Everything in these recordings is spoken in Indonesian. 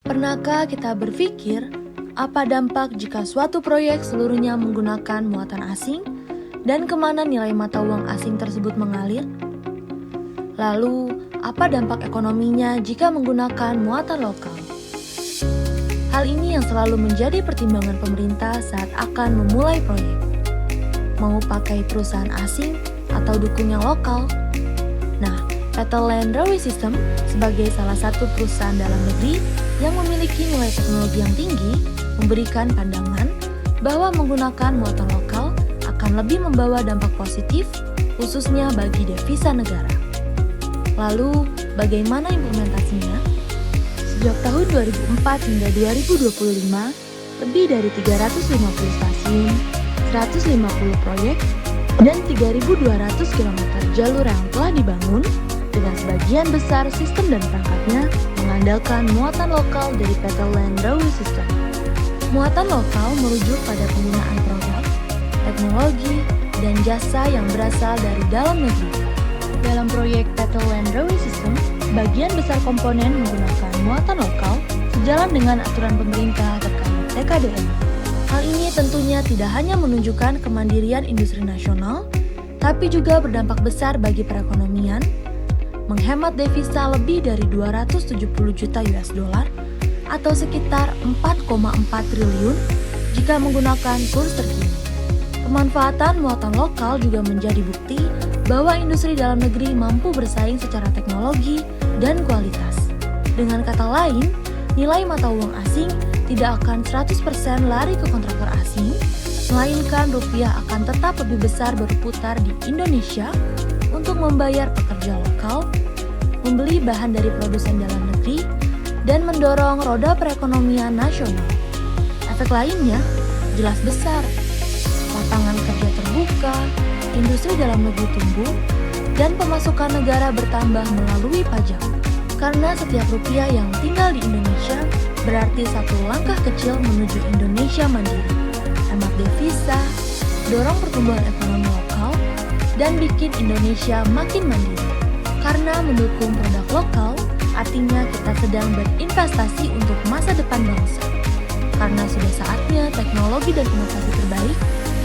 Pernahkah kita berpikir, apa dampak jika suatu proyek seluruhnya menggunakan muatan asing, dan kemana nilai mata uang asing tersebut mengalir? Lalu, apa dampak ekonominya jika menggunakan muatan lokal? Hal ini yang selalu menjadi pertimbangan pemerintah saat akan memulai proyek. Mau pakai perusahaan asing atau dukung yang lokal? Nah, Petal Land Railway System sebagai salah satu perusahaan dalam negeri yang memiliki nilai teknologi yang tinggi memberikan pandangan bahwa menggunakan muatan lokal akan lebih membawa dampak positif khususnya bagi devisa negara. Lalu, bagaimana implementasinya? Sejak tahun 2004 hingga 2025, lebih dari 350 stasiun, 150 proyek, dan 3.200 km jalur yang telah dibangun dengan sebagian besar sistem dan perangkatnya mengandalkan muatan lokal dari Petal Land Railway System. Muatan lokal merujuk pada penggunaan produk, teknologi, dan jasa yang berasal dari dalam negeri. Dalam proyek Petal Land Railway System, bagian besar komponen menggunakan muatan lokal sejalan dengan aturan pemerintah terkait TKDN. Hal ini tentunya tidak hanya menunjukkan kemandirian industri nasional, tapi juga berdampak besar bagi perekonomian, menghemat devisa lebih dari 270 juta US dollar atau sekitar 4,4 triliun jika menggunakan kurs terkini. Pemanfaatan muatan lokal juga menjadi bukti bahwa industri dalam negeri mampu bersaing secara teknologi dan kualitas. Dengan kata lain, nilai mata uang asing tidak akan 100% lari ke kontraktor asing, melainkan rupiah akan tetap lebih besar berputar di Indonesia untuk membayar pekerja lokal, membeli bahan dari produsen dalam negeri, dan mendorong roda perekonomian nasional. Efek lainnya jelas besar. Lapangan kerja terbuka, industri dalam negeri tumbuh, dan pemasukan negara bertambah melalui pajak. Karena setiap rupiah yang tinggal di Indonesia berarti satu langkah kecil menuju Indonesia mandiri. Hemat devisa, dorong pertumbuhan ekonomi lokal, dan bikin Indonesia makin mandiri. Karena mendukung produk lokal, artinya kita sedang berinvestasi untuk masa depan bangsa. Karena sudah saatnya teknologi dan inovasi terbaik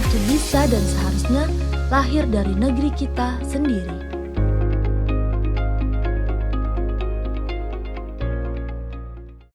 itu bisa dan seharusnya lahir dari negeri kita sendiri.